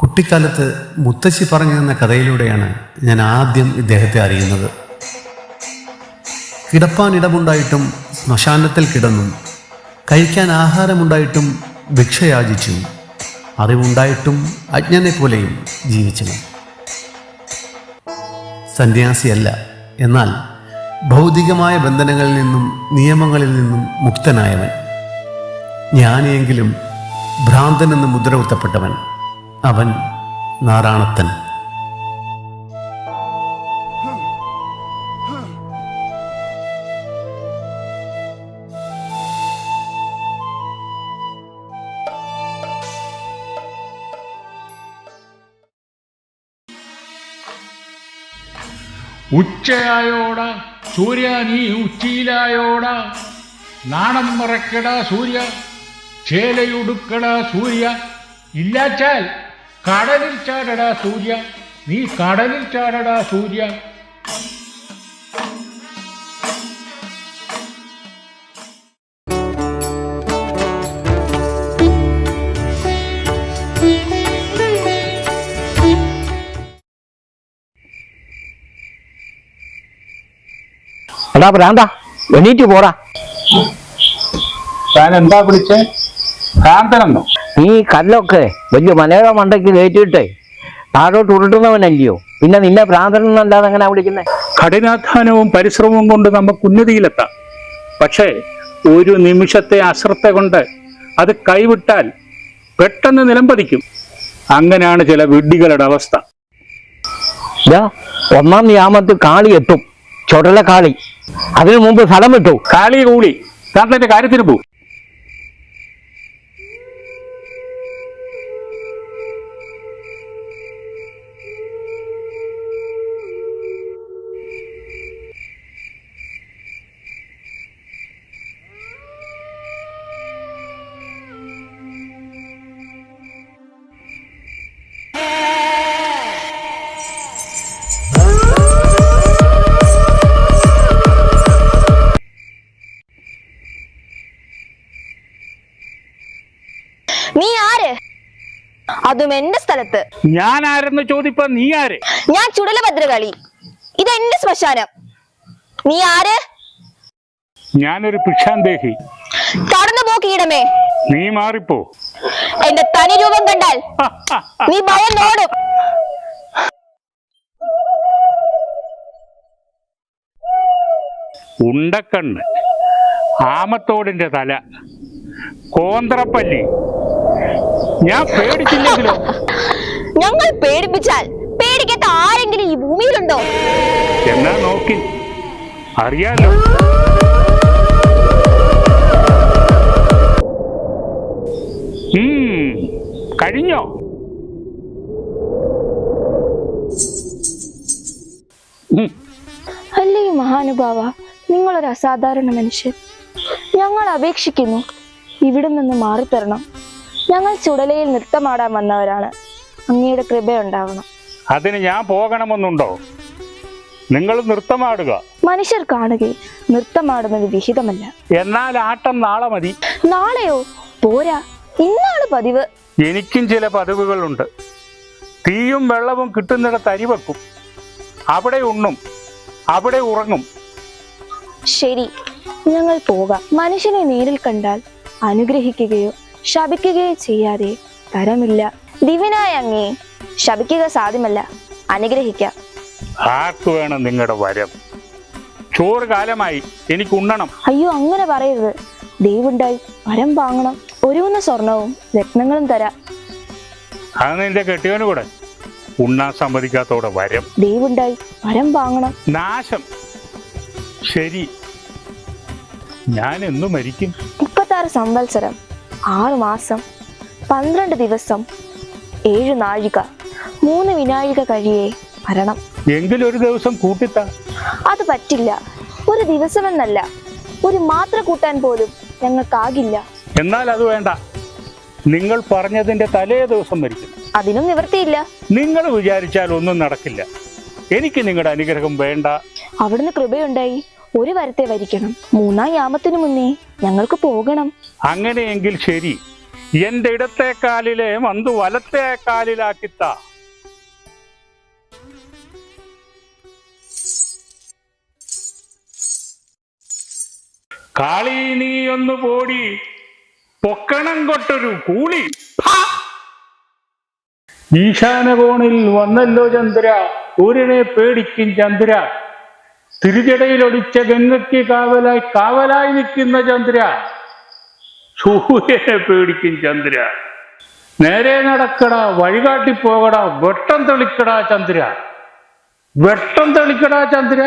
കുട്ടിക്കാലത്ത് മുത്തശ്ശി പറഞ്ഞു തന്ന കഥയിലൂടെയാണ് ഞാൻ ആദ്യം ഇദ്ദേഹത്തെ അറിയുന്നത്. കിടപ്പാനിടമുണ്ടായിട്ടും ശ്മശാനത്തിൽ കിടന്നും, കഴിക്കാൻ ആഹാരമുണ്ടായിട്ടും ഭിക്ഷയാചിച്ചും, അറിവുണ്ടായിട്ടും അജ്ഞനെ പോലെയും ജീവിച്ചവൻ. സന്യാസിയല്ല, എന്നാൽ ഭൗതികമായ ബന്ധനങ്ങളിൽ നിന്നും നിയമങ്ങളിൽ നിന്നും മുക്തനായവൻ. ജ്ഞാനിയെങ്കിലും ഭ്രാന്തനെന്ന് മുദ്ര കുത്തപ്പെട്ടവൻ. അവൻ നാരായണത്തൻ. ഉച്ചയായോടാ സൂര്യ, നീ ഉച്ചിയിലായോടാ, നാണം മറക്കടാ സൂര്യ, ചേലയുടുക്കടാ സൂര്യ, ഇല്ലാച്ചാൽ കടലിൽ ചാടടാ സൂര്യ, നീ കടലിൽ ചാടടാ സൂര്യ. എടാ ഭ്രാന്താ, എണീറ്റ് പോടാ. താൻ എന്താ വിളിച്ചേ? ഭ്രാന്തനെന്നോ? നീ കല്ലൊക്കെ വലിയ മനേഴ മണ്ടയ്ക്ക് കയറ്റിയിട്ടേ താഴോട്ട് ഉരുട്ടുന്നവനല്ലയോ, പിന്നെ നിന്നെ ഭ്രാന്തനെന്നല്ലാതെ എങ്ങനെയാ വിളിക്കുന്നേ? കഠിനാധ്വാനവും പരിശ്രമവും കൊണ്ട് നമുക്ക് ഉന്നതിയിലെത്താം. പക്ഷേ ഒരു നിമിഷത്തെ അശ്രദ്ധ കൊണ്ട് അത് കൈവിട്ടാൽ പെട്ടെന്ന് നിലംപതിക്കും. അങ്ങനെയാണ് ചില വിഡ്ഢികളുടെ അവസ്ഥ. ഒന്നാം യാമത്ത് കാളി എത്തും, ചുടല കാളി. അതിനു മുമ്പ് സ്ഥലം വിട്ടു. കാളി കൂളി, താൻ തന്റെ കാര്യത്തിന് പോ. നീ ആര്? അതും എന്റെ സ്ഥലത്ത്. ഞാൻ ആരെന്ന് ചോദിപ്പോ നീ ആര്? ഞാൻ ചുടലഭദ്രകാളി. ഇത് എന്റെ ശ്മശാനം. നീ ആര്? ഞാനൊരു ഭിക്ഷാന്തേഹി. കടന്നു പോ കീടമേ. നീ മാറിപ്പോ. എന്റെ തനി രൂപം കണ്ടാൽ നീ ഭയന്നോടും. ഉണ്ടക്കണ്ണ്, ആമത്തോടിന്റെ തല, കോന്ത്രപ്പല്ലി. ഞാൻ പേടിച്ചില്ലെങ്കിലോ? ഞങ്ങൾ പേടിപ്പിച്ചാൽ പേടിക്കാത്ത ആരെങ്കിലും ഈ ഭൂമിയിലുണ്ടോ? എന്നാ നോക്കി അറിയാലോ. കഴിഞ്ഞോ? അല്ലേ മഹാനുഭാവ, നിങ്ങളൊരു അസാധാരണ മനുഷ്യൻ. ഞങ്ങൾ അപേക്ഷിക്കുന്നു, ഇവിടെ നിന്ന് മാറിത്തരണം. ഞങ്ങൾ ചുടലയിൽ നൃത്തമാടാൻ വന്നവരാണ്. അങ്ങയുടെ കൃപയുണ്ടാവണം. അതിന് ഞാൻ പോകണമെന്നുണ്ടോ? നിങ്ങൾ നൃത്തമാടുക. മനുഷ്യർ കാണുകയും നൃത്തമാടുന്നത് വിഹിതമല്ല. എന്നാൽ ആട്ടം നാളെ മതി. നാളെയോ? പോരാ, ഇന്നാണ് പതിവ്. എനിക്കും ചില പതിവുകളുണ്ട്. തീയും വെള്ളവും കിട്ടുന്നിടത്ത് അരി വെക്കും, അവിടെ ഉണ്ണും, അവിടെ ഉറങ്ങും. ശരി, ഞങ്ങൾ പോകാം. മനുഷ്യനെ നേരിൽ കണ്ടാൽ അനുഗ്രഹിക്കുകയോ ശപിക്കുകയോ ചെയ്യാതെ തരമില്ല. ദിവ്യനായ അങ്ങേ ശപിക്കുക സാധ്യമല്ല, അനുഗ്രഹിക്കാം. ആർക്ക് വേണം നിങ്ങളുടെ വരം? ചോറ് കാലമായി, എനിക്ക് ഉണ്ണണം. അയ്യോ, അങ്ങനെ പറയരുത്. ദൈവമുണ്ടായി വരം വാങ്ങണം. ഒരുവുന്ന സ്വർണവും രത്നങ്ങളും തരാം. അത് നിന്റെ കെട്ടിയവന് കൂടെ ഉണ്ണാൻ സമ്മതിക്കാത്തോടെ വരം. ദൈവമുണ്ടായി വരം വാങ്ങണം. നാശം. ശരി, ഞാൻ എന്നു മരിക്കും? 36 സംവത്സരം, 6 മാസം, 12 ദിവസം, 7 നാഴിക, 3 വിനാഴിക കഴിയേ മരണം. എങ്കിലൊരു ദിവസം കൂട്ടിത്താ. അത് പറ്റില്ല. ഒരു ദിവസമെന്നല്ല, ഒരു മാത്ര കൂട്ടാൻ പോലും ഞങ്ങൾക്കാകില്ല. എന്നാൽ അത് വേണ്ട. നിങ്ങൾ പറഞ്ഞതിന്റെ തലേ ദിവസം മരിക്കും. അതിനും നിവൃത്തിയില്ല. നിങ്ങൾ വിചാരിച്ചാൽ ഒന്നും നടക്കില്ല. എനിക്ക് നിങ്ങളുടെ അനുഗ്രഹം വേണ്ട. അവിടുന്ന് കൃപയുണ്ടായി ഒരു വരത്തെ വരിക്കണം. 3-ാം യാമത്തിനു മുന്നേ ഞങ്ങൾക്ക് പോകണം. അങ്ങനെയെങ്കിൽ ശരി, എന്റെ ഇടത്തെ കാലിലെ മന്തു വലത്തെ കാലിലാക്കിത്ത. കാളി നീ ഒന്ന് പോടി, പൊക്കണം കൊട്ടൊരു കൂളി. ഈശാനകോണിൽ വന്നല്ലോ ചന്ദ്ര, സൂര്യനെ പേടിക്കും ചന്ദ്ര. തിരുജടയിലൊടിച്ച ഗംഗയ്ക്ക് കാവലായി നിൽക്കുന്ന ചന്ദ്ര, സൂര്യനെ പേടിക്കും ചന്ദ്ര. നേരെ നടക്കടാ, വഴികാട്ടി പോകടാ, വെട്ടം തെളിക്കടാ ചന്ദ്ര, വെട്ടം തെളിക്കടാ ചന്ദ്ര.